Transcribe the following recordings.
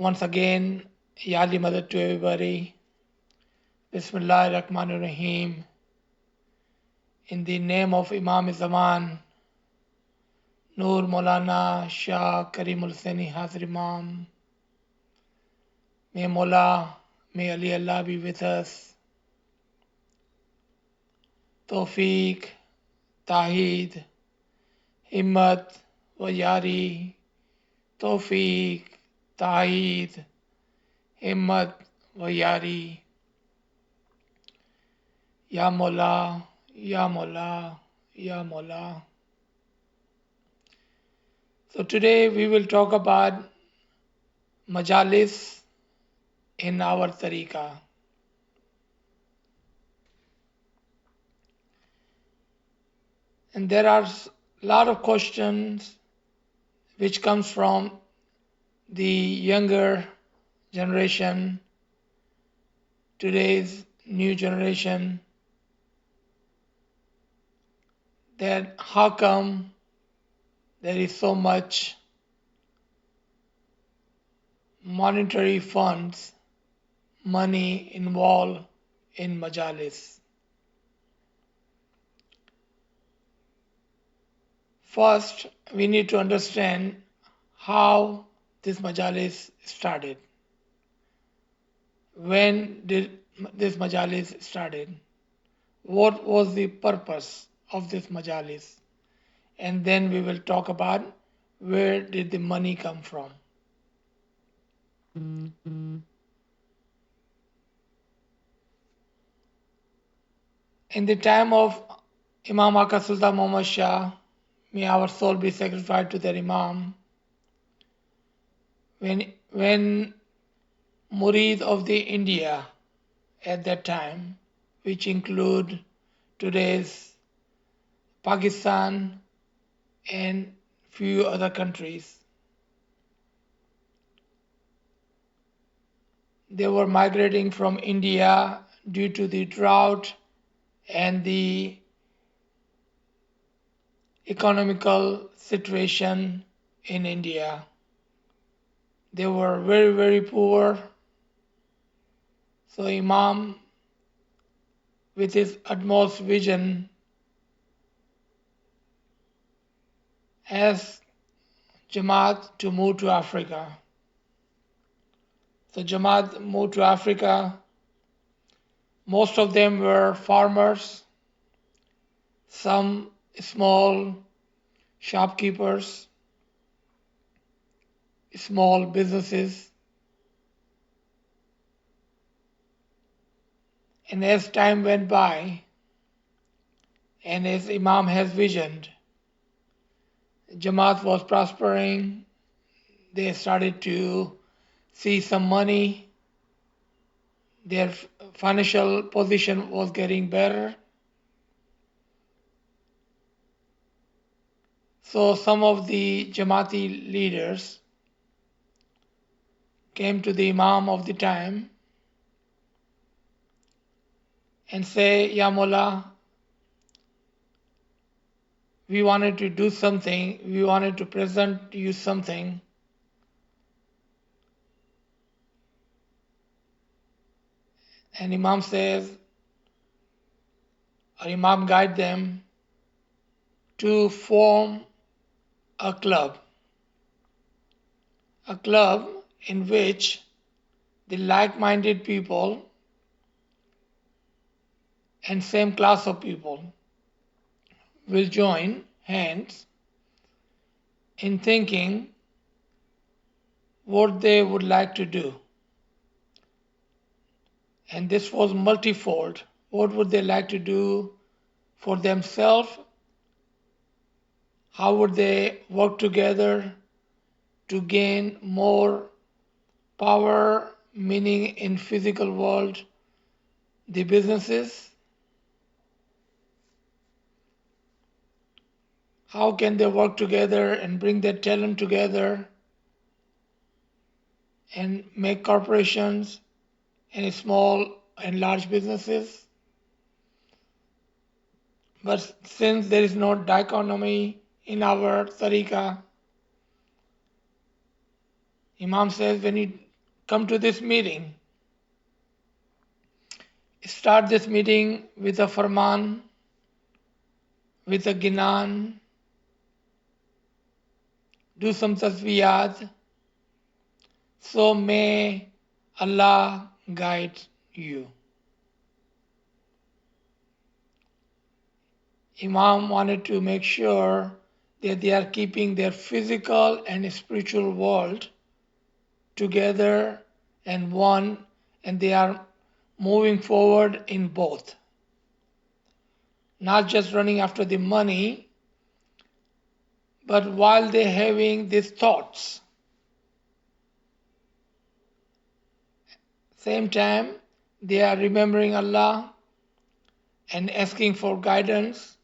Once again, Yali Mother to everybody. Bismillah ar-Rahman ar-Rahim. In the name of Imam Zaman, Noor Maulana Shah Karimul Sani Hazir Imam. May Mola, may Allah be with us. Tawfiq, Tahid, Himmat, Wayari, Tawfiq, Tahid, Himmat, Wayari. Ya Mola, Ya Mola, Ya Mola. So today we will talk about Majalis in our tariqah. And there are a lot of questions which comes from the younger generation, today's new generation, that how come there is so much monetary funds, money involved in Majalis. First, we need to understand how this Majalis started. When did this Majalis started? What was the purpose of this Majalis? And then we will talk about where did the money come from. In the time of Imam Aka Sultan Muhammad Shah, may our soul be sacrificed to their Imam, when Murid of the India at that time, which include today's Pakistan and few other countries, they were migrating from India due to the drought and the economical situation in India. They were very, very poor. So Imam, with his utmost vision, asked Jamaat to move to Africa. So Jamaat moved to Africa. Most of them were farmers, some small shopkeepers, small businesses. And as time went by, and as Imam has visioned, Jamaat was prospering. They started to see some money. Their financial position was getting better. So some of the Jamaati leaders came to the Imam of the time and say, Ya Mullah, we wanted to do something, we wanted to present you something. And Imam says, or Imam guide them to form a club in which the like-minded people and same class of people will join hands in thinking what they would like to do. And this was multifold. What would they like to do for themselves? How would they work together to gain more power, meaning in physical world, the businesses? How can they work together and bring their talent together and make corporations and small and large businesses? But since there is no dichotomy in our tariqah, Imam says when you come to this meeting. Start this meeting with a farman, with a ginan, do some tasbiyat. So may Allah guide you. Imam wanted to make sure that they are keeping their physical and spiritual world together and one, and they are moving forward in both. Not just running after the money, but while they're having these thoughts, same time they are remembering Allah and asking for guidance.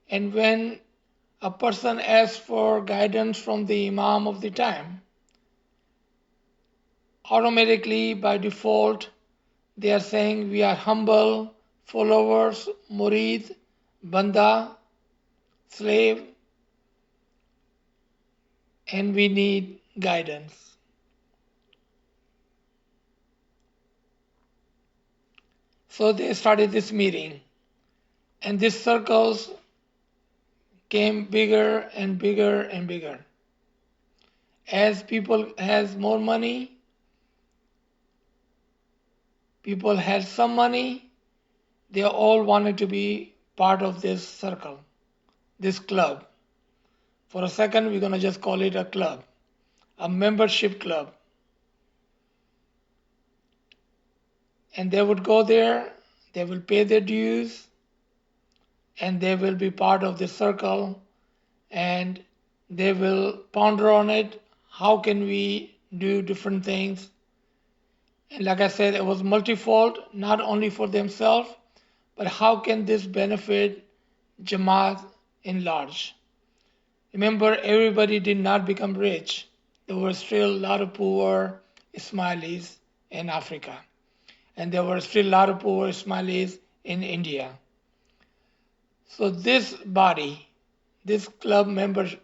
And when a person asks for guidance from the Imam of the time, automatically by default they are saying we are humble followers, murid, banda, slave, and we need guidance. So they started this meeting, and these circles came bigger and bigger and bigger. As people has more money, people had some money, they all wanted to be part of this circle, this club. For a second, we're going to just call it a club, a membership club. And they would go there, they will pay their dues, and they will be part of the circle, and they will ponder on it. How can we do different things? And like I said, it was multifold, not only for themselves, but how can this benefit Jamaat in large? Remember, everybody did not become rich. There were still a lot of poor Ismailis in Africa. And there were still a lot of poor Ismailis in India. So this body, this club members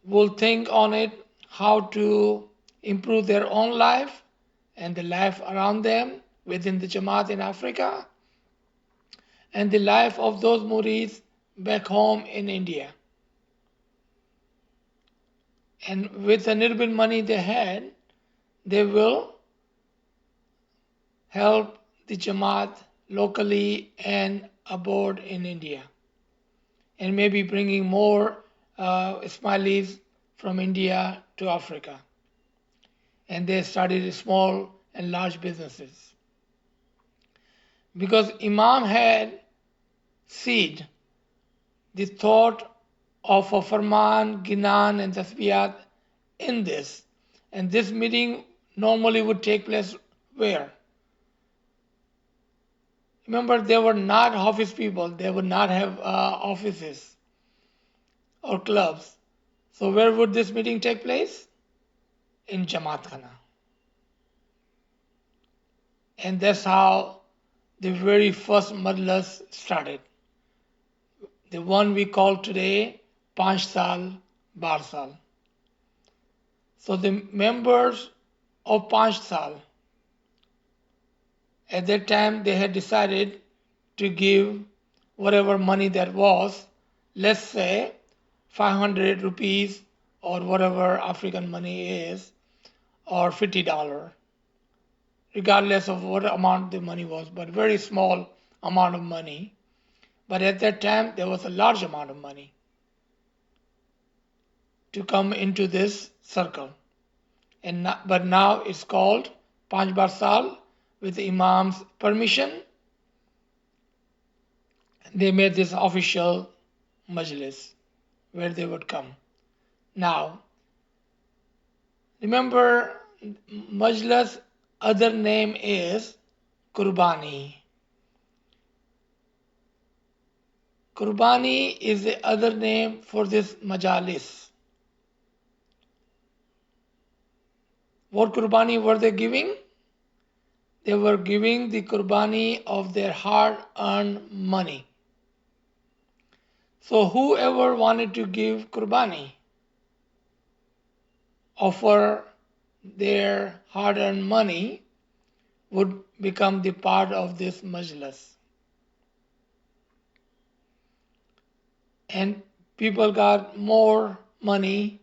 will think on it how to improve their own life and the life around them within the Jamaat in Africa and the life of those murids back home in India. And with the little bit money they had, they will help the Jamaat locally and abroad in India, and maybe bringing more Ismailis from India to Africa. And they started small and large businesses. Because Imam had seed the thought of a farman, ginan, and tasbiyat in this. And this meeting normally would take place where? Remember, they were not office people. They would not have offices or clubs. So where would this meeting take place? In Jamaat Khana. And that's how the very first Majalis started. The one we call today 5 Saal, 12 Saal. So the members of 5 Saal, at that time they had decided to give whatever money that was, let's say 500 rupees or whatever African money is, or $50, regardless of what amount the money was, but very small amount of money. But at that time there was a large amount of money to come into this circle. But now it's called 5 Bar Saal with the Imam's permission. They made this official Majalis where they would come. Now, remember, Majlis' other name is Qurbani. Qurbani is the other name for this Majalis. What Qurbani were they giving? They were giving the Qurbani of their hard-earned money. So whoever wanted to give Qurbani, offer their hard-earned money would become the part of this Majlis. And people got more money,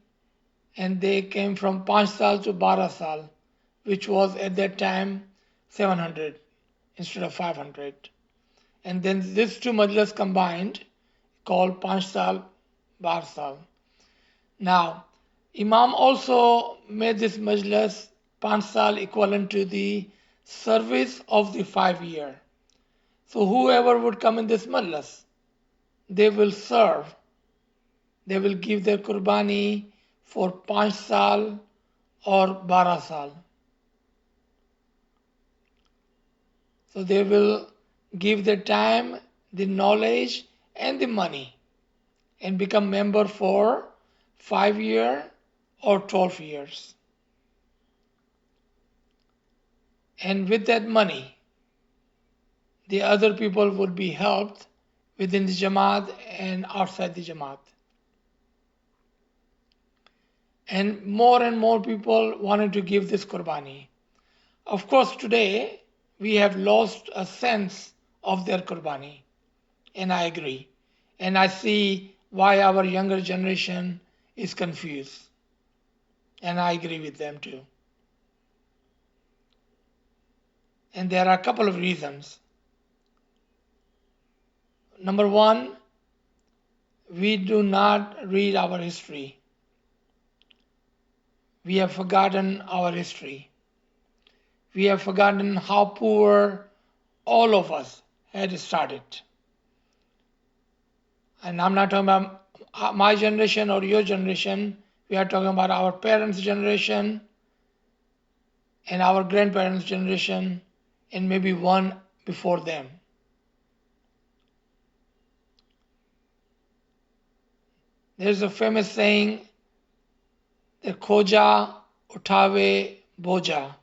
and they came from 5 saal to 12 saal, which was at that time 700 instead of 500. And then these two Majlis combined called 5 saal, 12 saal. Now, Imam also made this Majlis 5 saal equivalent to the service of the 5 year. So whoever would come in this Majlis, they will serve. They will give their Qurbani for 5 saal or 12 saal. So they will give their time, the knowledge, and the money, and become member for 5 year or 12 years. And with that money, the other people would be helped within the Jamaat and outside the Jamaat. And more people wanted to give this Qurbani. Of course, today we have lost a sense of their Qurbani, and I agree. And I see why our younger generation is confused, and I agree with them too. And there are a couple of reasons. Number one, we do not read our history. We have forgotten our history. We have forgotten how poor all of us had started. And I'm not talking about my generation or your generation. We are talking about our parents' generation and our grandparents' generation and maybe one before them. There's a famous saying that Khoja Uthave Boja.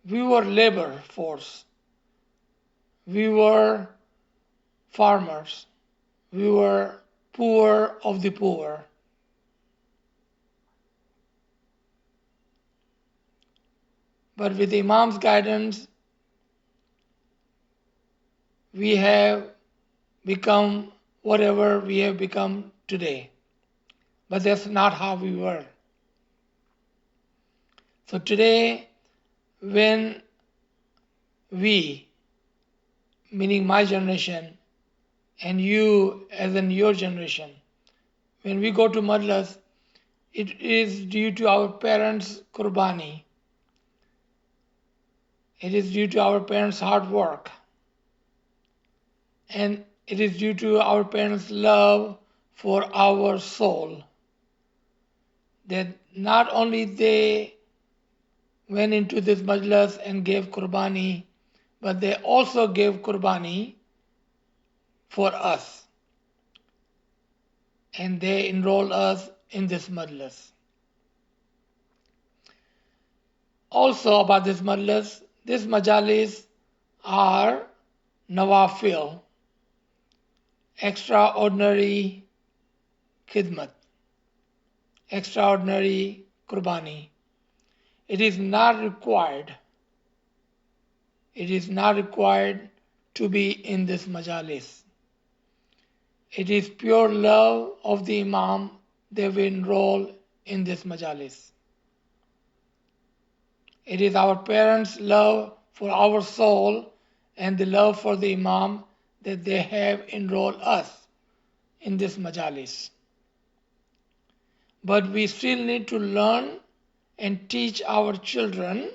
We were labor force. We were farmers. We were poor of the poor. But with the Imam's guidance, we have become whatever we have become today. But that's not how we were. So today, when we, meaning my generation, and you as in your generation, when we go to Majlis, it is due to our parents' Qurbani. It is due to our parents' hard work. And it is due to our parents' love for our soul. That not only they went into this Majlis and gave Qurbani, but they also gave Qurbani for us. And they enrolled us in this Majlis. Also about this Majalis are Nawafil, extraordinary khidmat, extraordinary Qurbani. It is not required. It is not required to be in this Majalis. It is pure love of the Imam that we enroll in this Majalis. It is our parents' love for our soul and the love for the Imam that they have enrolled us in this Majalis. But we still need to learn and teach our children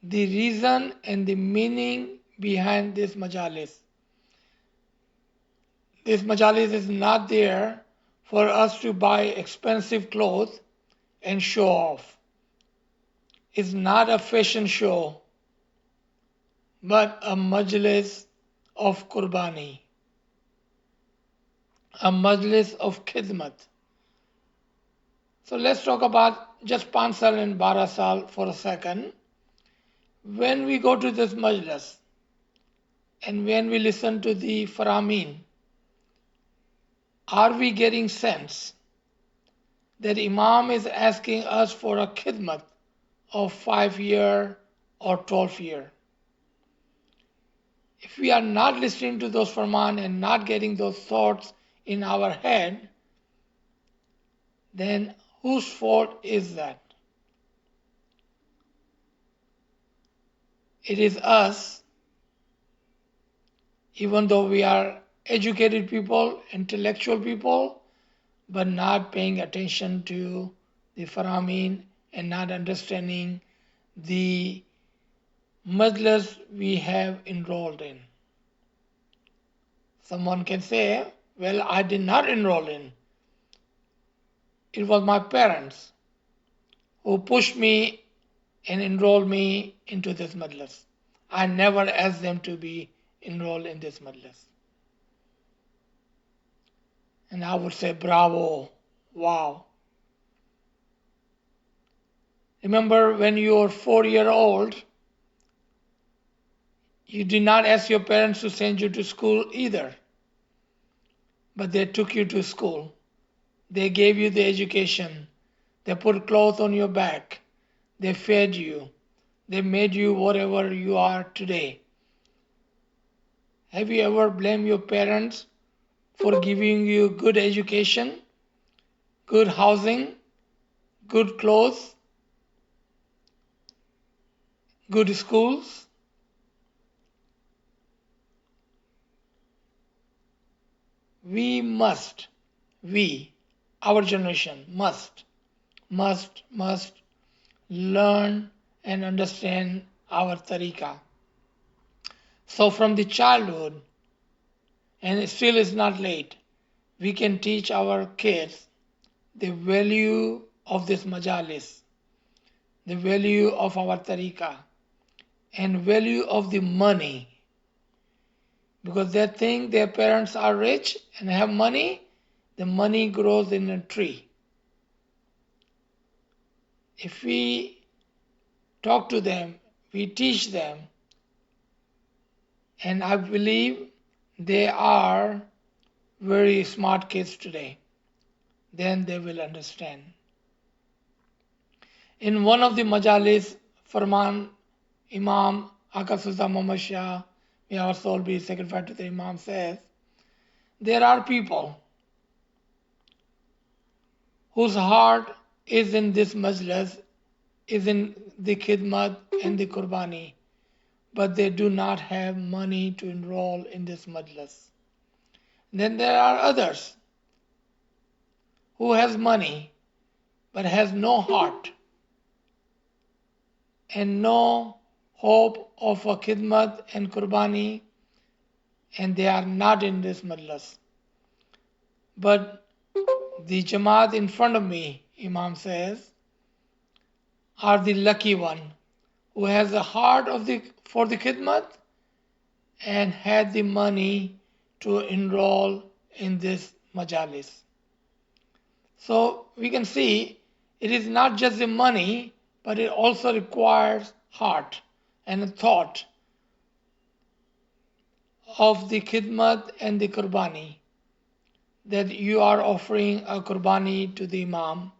the reason and the meaning behind this Majalis. This Majalis is not there for us to buy expensive clothes and show off. It's not a fashion show, but a Majlis of Qurbani, a Majlis of Khidmat. So let's talk about just 5 saal and 12 saal for a second. When we go to this Majlis and when we listen to the Faramin, are we getting sense that Imam is asking us for a khidmat of 5 year or 12 year. If we are not listening to those farman and not getting those thoughts in our head, then whose fault is that? It is us, even though we are educated people, intellectual people, but not paying attention to the Faramin and not understanding the Majlis we have enrolled in. Someone can say, well, I did not enroll in. It was my parents who pushed me and enrolled me into this Majlis. I never asked them to be enrolled in this Majlis. And I would say, bravo, wow. Remember when you were 4-year-old, you did not ask your parents to send you to school either, but they took you to school. They gave you the education. They put clothes on your back. They fed you. They made you whatever you are today. Have you ever blamed your parents for giving you good education, good housing, good clothes, good schools? Our generation must learn and understand our tariqah. So from the childhood, and it still is not late, we can teach our kids the value of this majalis, the value of our tariqah, and value of the money. Because they think their parents are rich and have money, the money grows in a tree. If we talk to them, we teach them, and I believe they are very smart kids today, then they will understand. In one of the majalis, Farman Imam Aka Sultan Muhammad Shah, may our soul be sacrificed to the Imam, says, there are people whose heart is in this majlis, is in the khidmat and the qurbani, but they do not have money to enroll in this majlis. Then there are others who has money but has no heart and no hope of a khidmat and qurbani, and they are not in this majlis. But the Jamaat in front of me, Imam says, are the lucky one who has a heart for the khidmat and had the money to enroll in this majalis. So we can see it is not just the money, but it also requires heart and a thought of the khidmat and the qurbani, that you are offering a qurbani to the Imam,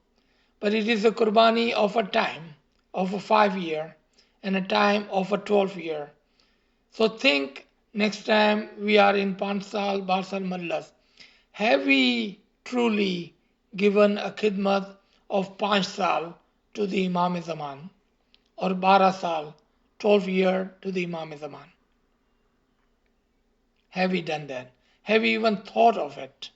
but it is a qurbani of a time of a 5 year and a time of a 12 year. So think next time we are in 5 saal, 12 saal majlis, have we truly given a khidmat of 5 saal to the Imam Zaman or 12 saal, 12 year to the Imam Zaman? Have we done that? Have we even thought of it?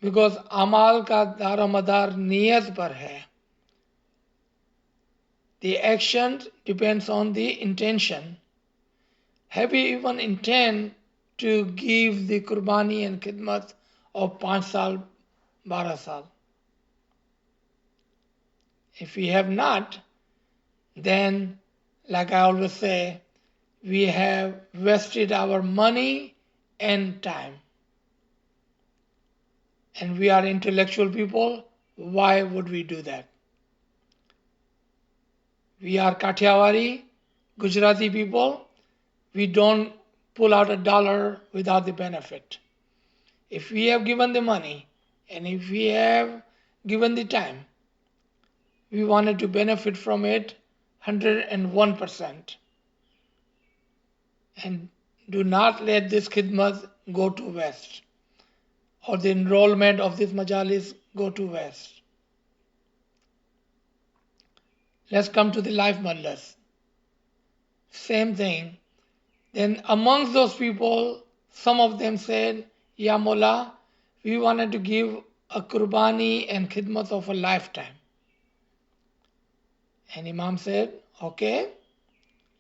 Because amal ka daramadar niyat par hai. The action depends on the intention. Have we even intend to give the qurbani and khidmat of 5 saal, 12 saal? If we have not, then, like I always say, we have wasted our money and time. And we are intellectual people, why would we do that? We are Kathiawari, Gujarati people, we don't pull out $1 without the benefit. If we have given the money And if we have given the time, we wanted to benefit from it 101%. And do not let this khidmat go to waste, or the enrollment of this majalis go to waste. Let's come to the life majlis. Same thing. Then amongst those people, some of them said, Ya Mullah, we wanted to give a qurbani and khidmat of a lifetime. And Imam said, okay,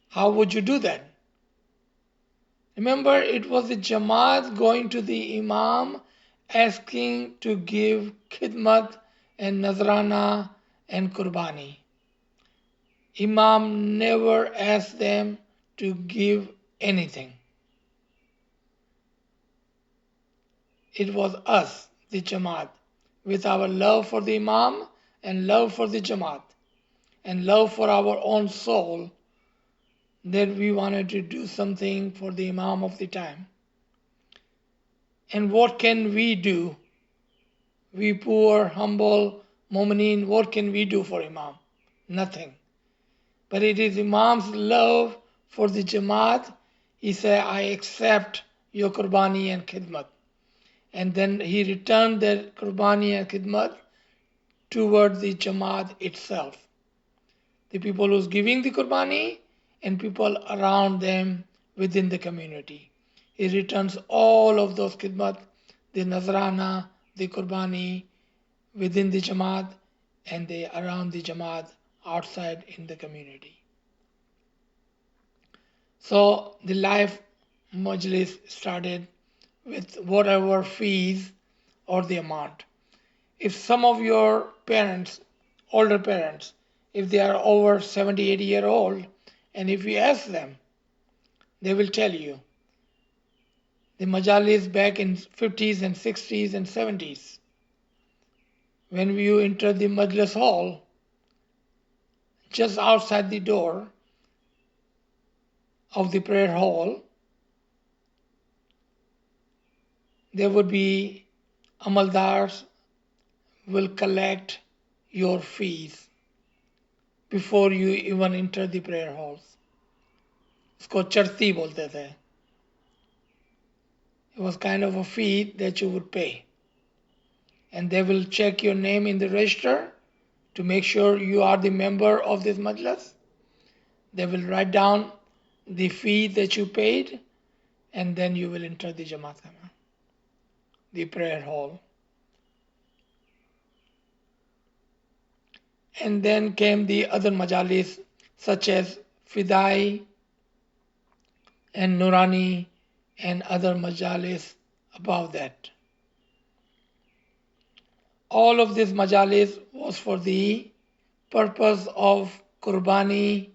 how would you do that? Remember, it was the Jamaat going to the Imam asking to give khidmat and nazrana and qurbani. Imam never asked them to give anything. It was us, the Jamaat, with our love for the Imam and love for the Jamaat and love for our own soul, that we wanted to do something for the Imam of the time. And what can we do? We poor, humble Mu'mineen, what can we do for Imam? Nothing. But it is Imam's love for the Jamaat. He said, I accept your qurbani and khidmat. And then he returned that qurbani and khidmat toward the Jamaat itself. The people who's giving the qurbani and people around them within the community. He returns all of those khidmat, the nazrana, the qurbani within the Jamaat and around the Jamaat outside in the community. So the life majlis started with whatever fees or the amount. If some of your parents, older parents, if they are over 70, 80 years old, and if you ask them, they will tell you. The majalis back in 50s and 60s and 70s, when you enter the majlis hall, just outside the door of the prayer hall, there would be amaldars will collect your fees before you even enter the prayer halls. इसको चढ़ती बोलते थे. It was kind of a fee that you would pay. And they will check your name in the register to make sure you are the member of this majlis. They will write down the fee that you paid, and then you will enter the Jamaat Khana, the prayer hall. And then came the other majalis such as Fidai and Nurani and other majalis above that. All of this majalis was for the purpose of qurbani,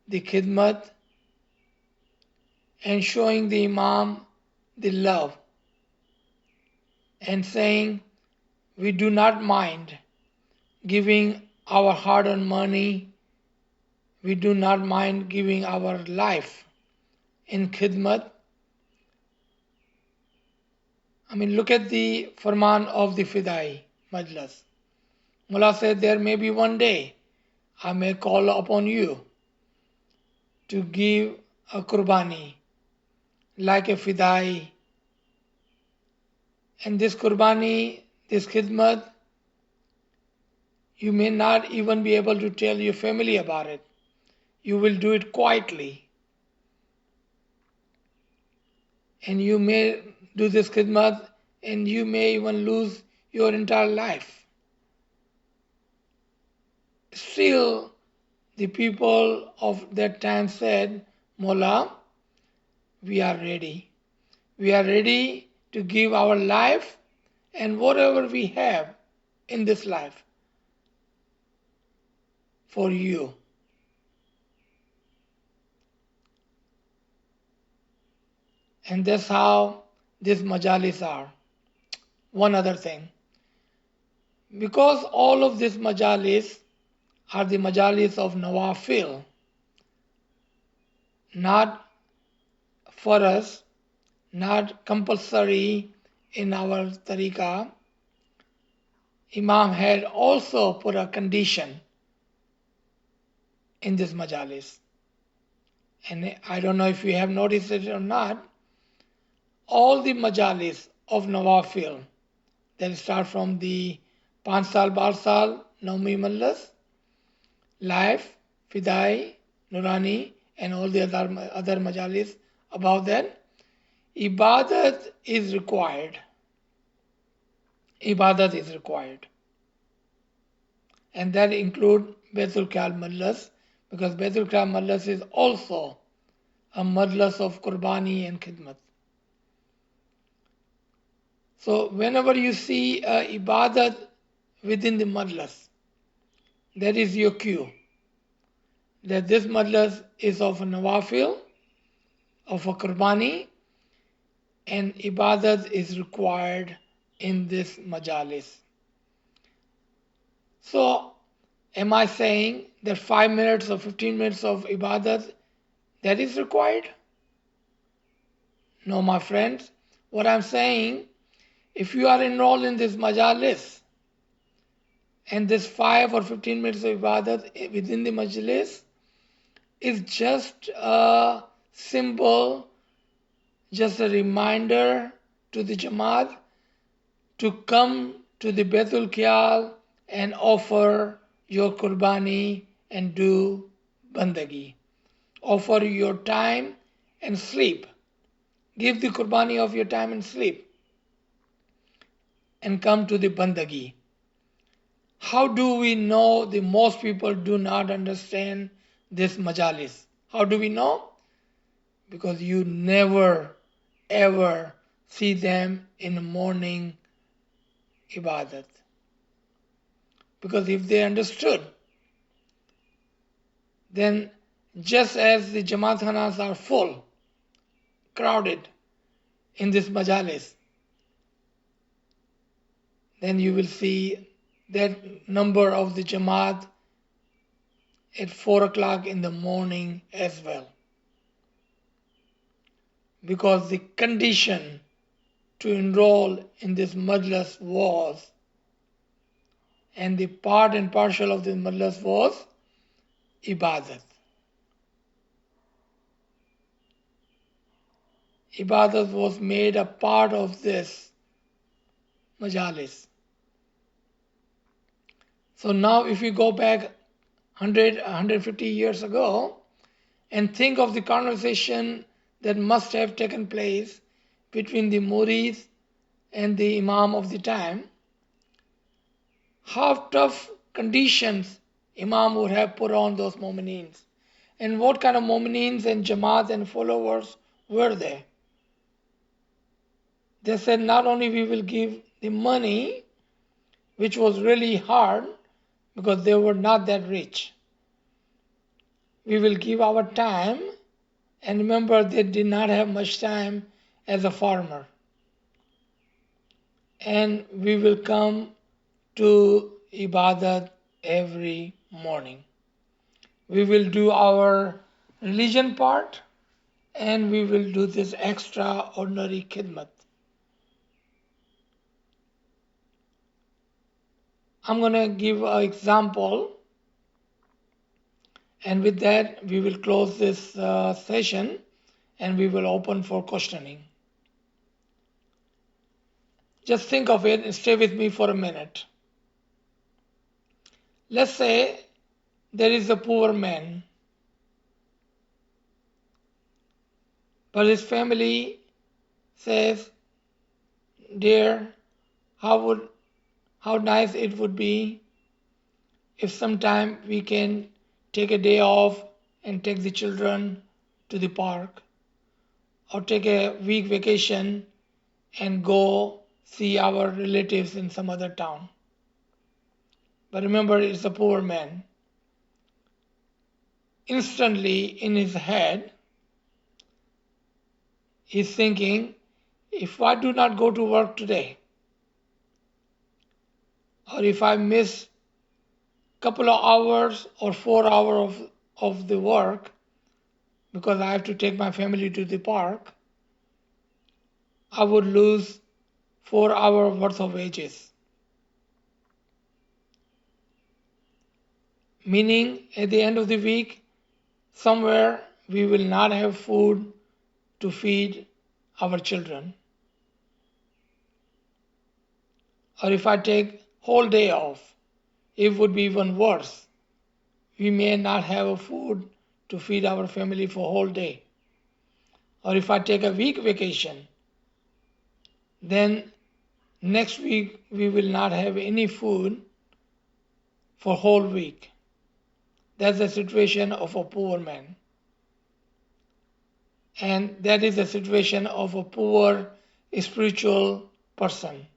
the khidmat, and showing the Imam the love and saying, we do not mind giving our hard-earned money, we do not mind giving our life in khidmat. I mean, look at the farman of the Fidai Majlis. Mullah said, there may be one day I may call upon you to give a qurbani like a Fidai. And this qurbani, this khidmat, you may not even be able to tell your family about it. You will do it quietly. And you may do this khidmat and you may even lose your entire life. Still, the people of that time said, Mullah, we are ready. We are ready to give our life and whatever we have in this life for you. And that's how these majalis are. One other thing. Because all of these majalis are the majalis of nawafil, not for us, not compulsory in our tariqah, Imam had also put a condition in this Majalis. And I don't know if you have noticed it or not, all the Majalis of Nawafil that start from the 5 Saal, 12 Saal, Naumi Mallas, Life, Fidai, Nurani, and all the other Majalis above that, Ibadat is required. Ibadat is required. And that include Baitul Khayal Mallas, because Baitul Khayal Mallas is also a Majlis of Qurbani and Khidmat. So whenever you see Ibadat within the Majlis, that is your cue that this Majlis is of a Nawafil, of a Qurbani, and Ibadat is required in this Majalis. So am I saying that 5 minutes or 15 minutes of Ibadat, that is required? No, my friends. What I'm saying, if you are enrolled in this Majalis, and this 5 or 15 minutes of Ibadat within the Majlis is just a symbol, just a reminder to the Jamaat to come to the Baitul Khayal and offer your Qurbani and do Bandagi. Offer your time and sleep. Give the Qurbani of your time and sleep. And come to the Bandagi. How do we know the most people do not understand this Majalis? How do we know? Because you never ever see them in the morning Ibadat. Because if they understood, then just as the Jamaat Khanas are full, crowded in this Majalis, then you will see that number of the Jamaat at 4 o'clock in the morning as well. Because the condition to enroll in this Majlis was, and the part and parcel of this Majlis was, Ibadat. Ibadat was made a part of this Majalis. So now if you go back 100, 150 years ago and think of the conversation that must have taken place between the Murid and the Imam of the time, how tough conditions Imam would have put on those Mu'mineen, and what kind of Mu'mineen and Jamaat and followers were there. They said not only we will give the money, which was really hard because they were not that rich. We will give our time, and remember they did not have much time as a farmer. And we will come to Ibadat every morning. We will do our religion part, and we will do this extraordinary khidmat. I'm going to give an example, and with that we will close this session and we will open for questioning. Just think of it and stay with me for a minute. Let's say there is a poor man, but his family says, "Dear, how nice it would be if sometime we can take a day off and take the children to the park, or take a week vacation and go see our relatives in some other town." But remember, it's a poor man. Instantly in his head, he's thinking, if I do not go to work today, or if I miss couple of hours or 4 hours of the work because I have to take my family to the park, I would lose 4 hours worth of wages. meaning at the end of the week, somewhere we will not have food to feed our children. Or if I take whole day off, it would be even worse. We may not have a food to feed our family for whole day. Or if I take a week vacation, then next week we will not have any food for whole week. That's the situation of a poor man. And that is the situation of a poor spiritual person.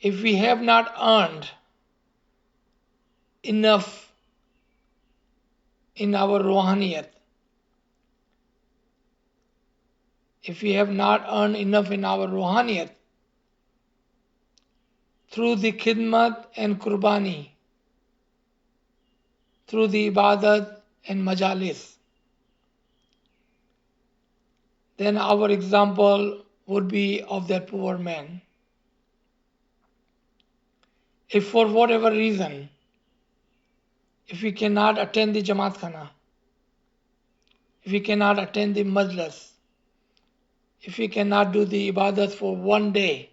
If we have not earned enough in our ruhaniyat, if we have not earned enough in our ruhaniyat through the khidmat and qurbani, through the ibadat and majalis, then our example would be of that poor man. If for whatever reason, if we cannot attend the Jamaat Khana, if we cannot attend the Majlis, if we cannot do the ibadat for one day,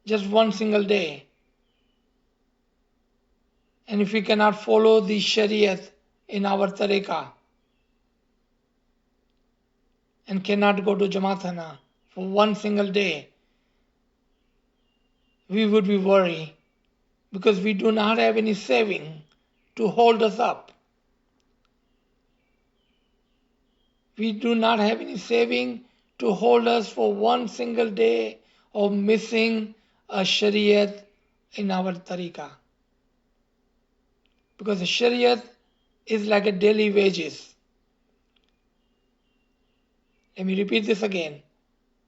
just one single day, and if we cannot follow the Shariat in our tariqah, and cannot go to Jamaat Khana for one single day, we would be worried because we do not have any saving to hold us up. We do not have any saving to hold us for one single day of missing a Shariat in our tariqah. Because the Shariat is like a daily wages. Let me repeat this again.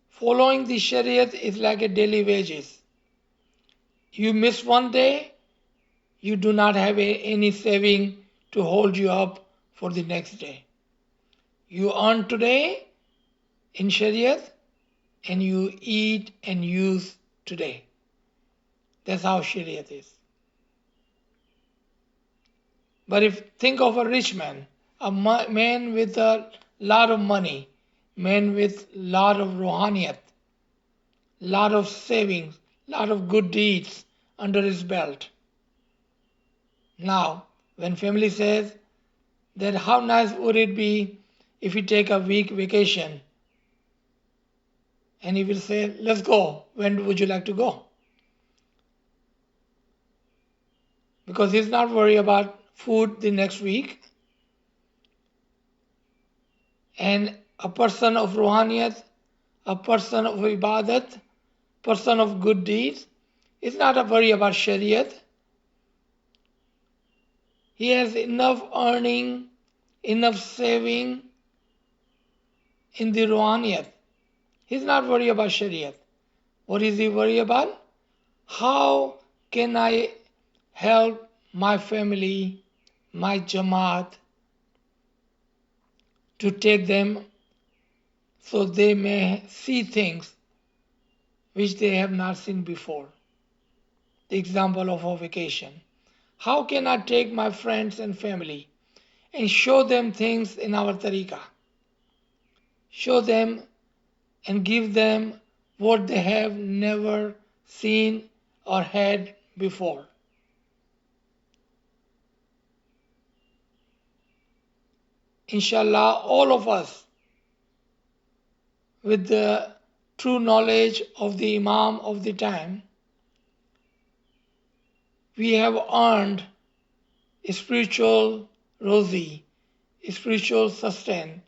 Following the Shariat is like a daily wages. You miss one day, you do not have any saving to hold you up for the next day. You earn today in Shariat and you eat and use today. That's how Shariat is. But if think of a rich man, a man with a lot of money, man with lot of ruhaniyat, lot of savings, lot of good deeds under his belt. Now, when family says that how nice would it be if we take a week vacation, and he will say, let's go, when would you like to go? Because he's not worried about food the next week. And a person of ruhaniyat, a person of ibadat, person of good deeds, is not a worry about Shariat. He has enough earning, enough saving in the ruhaniyat. He's not worried about Shariat. What is he worried about? How can I help my family, my Jamaat, to take them so they may see things which they have not seen before? The example of a vacation. How can I take my friends and family and show them things in our tariqah? Show them and give them what they have never seen or had before. Inshallah, all of us, with the true knowledge of the Imam of the time, we have earned spiritual rozi, spiritual sustain